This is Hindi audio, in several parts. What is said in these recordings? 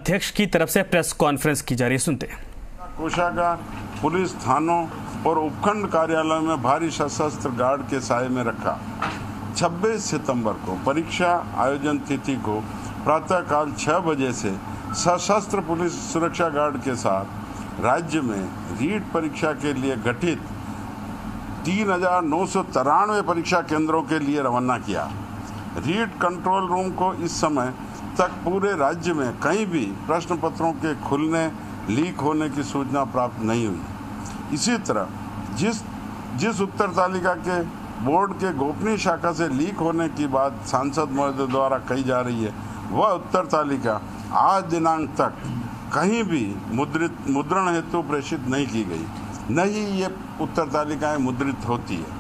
अध्यक्ष की तरफ से प्रेस कॉन्फ्रेंस की जा रही है, सुनते हैं। कोषागार, पुलिस थानों और उपखंड कार्यालय में भारी सशस्त्र गार्ड के साये में रखा। 26 सितंबर को परीक्षा आयोजन तिथि को प्रातःकाल 6 बजे से सशस्त्र पुलिस सुरक्षा गार्ड के साथ राज्य में रीट परीक्षा के लिए गठित 3,993 परीक्षा केंद्रों के लिए रवाना किया। रीट कंट्रोल रूम को इस समय तक पूरे राज्य में कहीं भी प्रश्न पत्रों के खुलने, लीक होने की सूचना प्राप्त नहीं हुई। इसी तरह जिस उत्तर तालिका के बोर्ड के गोपनीय शाखा से लीक होने की बात सांसद महोदय द्वारा कही जा रही है, वह उत्तर तालिका आज दिनांक तक कहीं भी मुद्रण हेतु प्रेषित नहीं की गई, न ही ये उत्तर तालिकाएं मुद्रित होती है।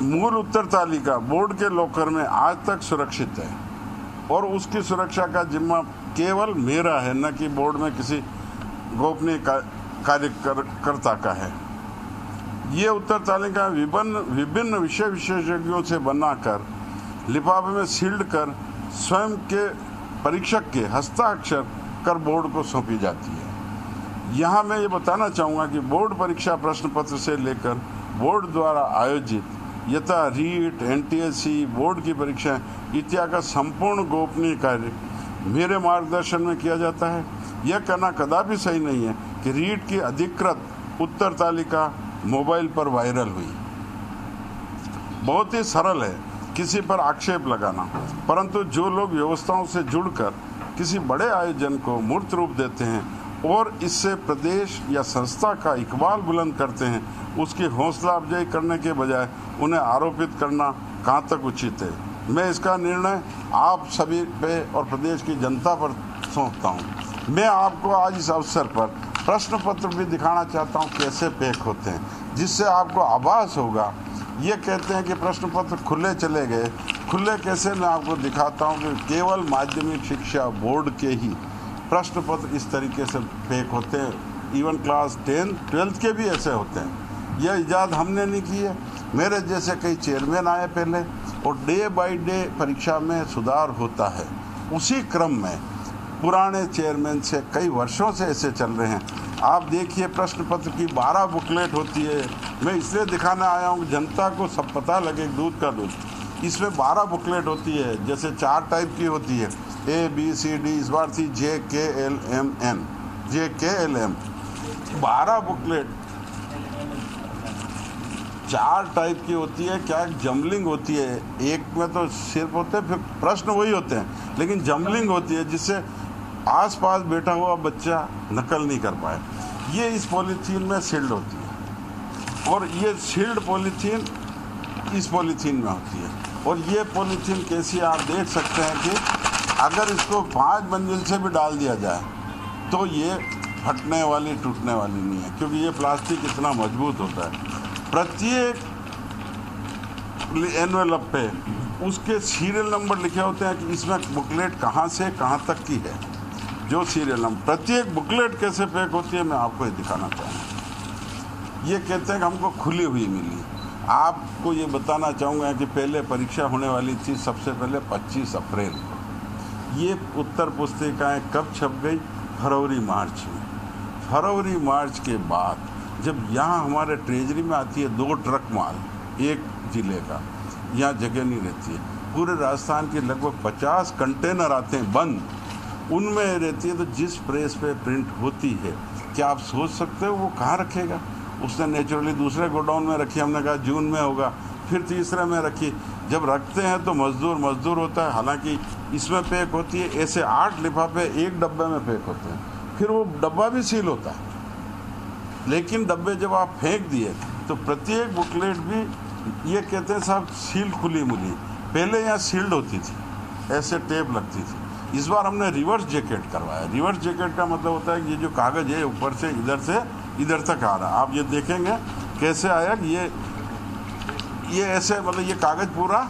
मूल उत्तर तालिका बोर्ड के लॉकर में आज तक सुरक्षित है और उसकी सुरक्षा का जिम्मा केवल मेरा है, न कि बोर्ड में किसी गोपनीय कार्यकर्ता का है। ये उत्तर तालिका विभिन्न विषय विशेषज्ञों से बनाकर लिफाफे में सील्ड कर स्वयं के परीक्षक के हस्ताक्षर कर बोर्ड को सौंपी जाती है। यहाँ मैं ये बताना चाहूँगा कि बोर्ड परीक्षा प्रश्न पत्र से लेकर बोर्ड द्वारा आयोजित यथा रीट, एनटीएससी, बोर्ड की परीक्षा इत्यादि का संपूर्ण गोपनीय कार्य मेरे मार्गदर्शन में किया जाता है। यह कहना कदापि सही नहीं है कि रीट की अधिकृत उत्तर तालिका मोबाइल पर वायरल हुई। बहुत ही सरल है किसी पर आक्षेप लगाना, परंतु जो लोग व्यवस्थाओं से जुड़कर किसी बड़े आयोजन को मूर्त रूप देते हैं और इससे प्रदेश या संस्था का इकबाल बुलंद करते हैं, उसकी हौसला अफजाई करने के बजाय उन्हें आरोपित करना कहाँ तक उचित है। मैं इसका निर्णय आप सभी पे और प्रदेश की जनता पर सौंपता हूँ। मैं आपको आज इस अवसर पर प्रश्न पत्र भी दिखाना चाहता हूँ कैसे पैक होते हैं, जिससे आपको आभास होगा। ये कहते हैं कि प्रश्न पत्र खुले चले गए, खुले कैसे, मैं आपको दिखाता हूँ कि केवल माध्यमिक शिक्षा बोर्ड के ही प्रश्न पत्र इस तरीके से पैक होते हैं। इवन क्लास 10, 12 के भी ऐसे होते हैं। यह इजाद हमने नहीं की है, मेरे जैसे कई चेयरमैन आए पहले, और डे बाय डे परीक्षा में सुधार होता है। उसी क्रम में पुराने चेयरमैन से कई वर्षों से ऐसे चल रहे हैं। आप देखिए प्रश्न पत्र की 12 बुकलेट होती है। मैं इसलिए दिखाने आया हूँ कि जनता को सब पता लगे, दूध का दूध। इसमें 12 बुकलेट होती है, जैसे 4 टाइप की होती है, ABCD, इस बार थी JKLMN, JKLM। 12 बुकलेट 4 टाइप की होती है। क्या जमलिंग होती है, एक में तो सिर्फ होते हैं, फिर प्रश्न वही होते हैं, लेकिन जमलिंग होती है जिससे आसपास बैठा हुआ बच्चा नकल नहीं कर पाए। ये इस पॉलीथीन में सील्ड होती है और ये सील्ड पॉलीथीन इस पॉलीथीन में होती है। और ये पॉलीथीन कैसी, आप देख सकते हैं कि अगर इसको 5 मंजिल से भी डाल दिया जाए तो ये फटने वाली, टूटने वाली नहीं है, क्योंकि ये प्लास्टिक इतना मजबूत होता है। प्रत्येक एनवेलप पे उसके सीरियल नंबर लिखे होते हैं कि इसमें बुकलेट कहाँ से कहाँ तक की है, जो सीरियल नंबर। प्रत्येक बुकलेट कैसे पैक होती है मैं आपको ये दिखाना चाहूँगा। ये कहते हैं कि हमको खुली हुई मिली। आपको ये बताना चाहूँगा कि पहले परीक्षा होने वाली थी सबसे पहले 25 अप्रैल को। ये उत्तर पुस्तिकाएँ कब छप गई? फरवरी-मार्च में। फरवरी-मार्च के बाद जब यहाँ हमारे ट्रेजरी में आती है 2 ट्रक माल एक ज़िले का, यहाँ जगह नहीं रहती है। पूरे राजस्थान के लगभग 50 कंटेनर आते हैं बंद, उनमें रहती है। तो जिस प्रेस पे प्रिंट होती है, क्या आप सोच सकते हो वो कहाँ रखेगा? उसने नेचुरली दूसरे गोडाउन में रखी, हमने कहा जून में होगा, फिर तीसरे में रखी। जब रखते हैं तो मजदूर होता है, हालांकि इसमें पैक होती है। ऐसे 8 लिफाफे एक डब्बे में पैक होते हैं, फिर वो डब्बा भी सील होता है। लेकिन डब्बे जब आप फेंक दिए तो प्रत्येक बुकलेट भी, ये कहते हैं साहब सील खुली मिली। पहले यहाँ सील्ड होती थी, ऐसे टेप लगती थी। इस बार हमने रिवर्स जैकेट करवाया। रिवर्स जैकेट का मतलब होता है कि ये जो कागज़ है ऊपर से इधर तक आ रहा है। आप ये देखेंगे कैसे आया कि ये ऐसे, मतलब ये कागज़ पूरा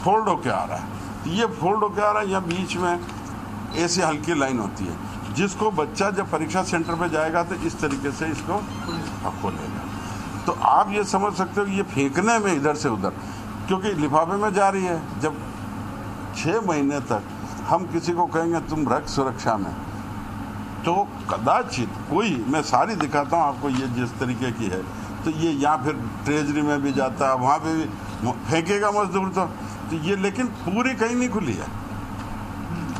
फोल्ड होके आ रहा है। ये फोल्ड होके आ रहा है, यहाँ बीच में ऐसी हल्की लाइन होती है, जिसको बच्चा जब परीक्षा सेंटर पे जाएगा तो इस तरीके से इसको खोलेगा। तो आप ये समझ सकते हो कि ये फेंकने में इधर से उधर, क्योंकि लिफाफे में जा रही है। जब 6 महीने तक हम किसी को कहेंगे तुम रख सुरक्षा में, तो कदाचित कोई, मैं सारी दिखाता हूँ आपको ये जिस तरीके की है, तो ये या फिर ट्रेजरी में भी जाता है, वहाँ पे भी फेंकेगा मजदूर तो ये, लेकिन पूरी कहीं नहीं खुली है।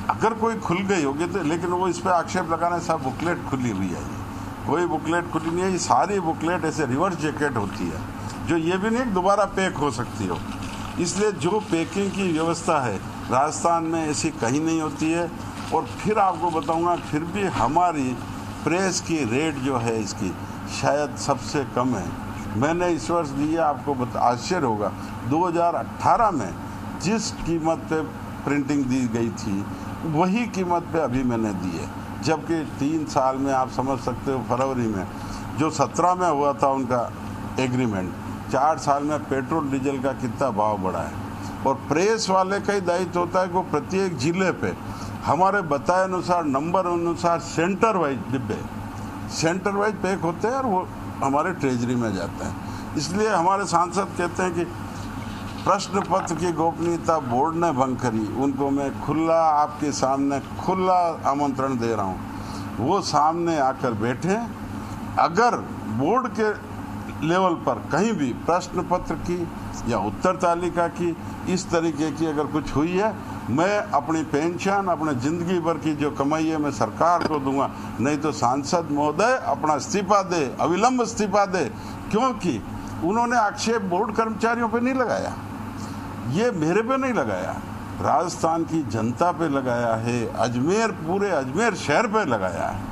अगर कोई खुल गई होगी तो, लेकिन वो इस पर आक्षेप लगाना सब बुकलेट खुली हुई है, ये कोई बुकलेट खुली नहीं है। ये सारी बुकलेट ऐसे रिवर्स जैकेट होती है, जो ये भी नहीं दोबारा पैक हो सकती हो। इसलिए जो पैकिंग की व्यवस्था है राजस्थान में ऐसी कहीं नहीं होती है। और फिर आपको बताऊंगा, फिर भी हमारी प्रेस की रेट जो है इसकी शायद सबसे कम है। मैंने इस वर्ष दिए, आपको आश्चर्य होगा, 2018 में जिस कीमत पे प्रिंटिंग दी गई थी वही कीमत पे अभी मैंने दी है, जबकि 3 साल में आप समझ सकते हो, फरवरी में जो 17 में हुआ था उनका एग्रीमेंट, 4 साल में पेट्रोल डीजल का कितना भाव बढ़ा है। और प्रेस वाले का ही दायित्व होता है कि प्रत्येक जिले पे हमारे बताए अनुसार, नंबर अनुसार सेंटर वाइज डिब्बे, सेंटर वाइज पैक होते हैं और वो हमारे ट्रेजरी में जाते हैं। इसलिए हमारे सांसद कहते हैं कि प्रश्न पत्र की गोपनीयता बोर्ड ने भंग करी, उनको मैं खुला आपके सामने खुला आमंत्रण दे रहा हूँ, वो सामने आकर बैठे। अगर बोर्ड के लेवल पर कहीं भी प्रश्न पत्र की या उत्तर तालिका की इस तरीके की अगर कुछ हुई है, मैं अपनी पेंशन, अपने ज़िंदगी भर की जो कमाई है मैं सरकार को दूंगा। नहीं तो सांसद महोदय अपना इस्तीफा दे, अविलंब इस्तीफा दे, क्योंकि उन्होंने आक्षेप बोर्ड कर्मचारियों पे नहीं लगाया, ये मेरे पे नहीं लगाया, राजस्थान की जनता पे लगाया है, अजमेर, पूरे अजमेर शहर पे लगाया है।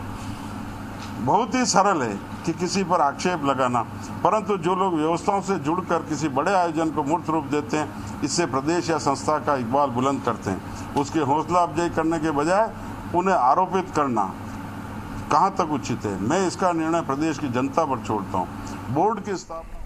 बहुत ही सरल है कि किसी पर आक्षेप लगाना, परंतु जो लोग व्यवस्थाओं से जुड़कर किसी बड़े आयोजन को मूर्त रूप देते हैं, इससे प्रदेश या संस्था का इकबाल बुलंद करते हैं, उसकी हौसला अफजाई करने के बजाय उन्हें आरोपित करना कहाँ तक उचित है। मैं इसका निर्णय प्रदेश की जनता पर छोड़ता हूँ। बोर्ड की स्थापना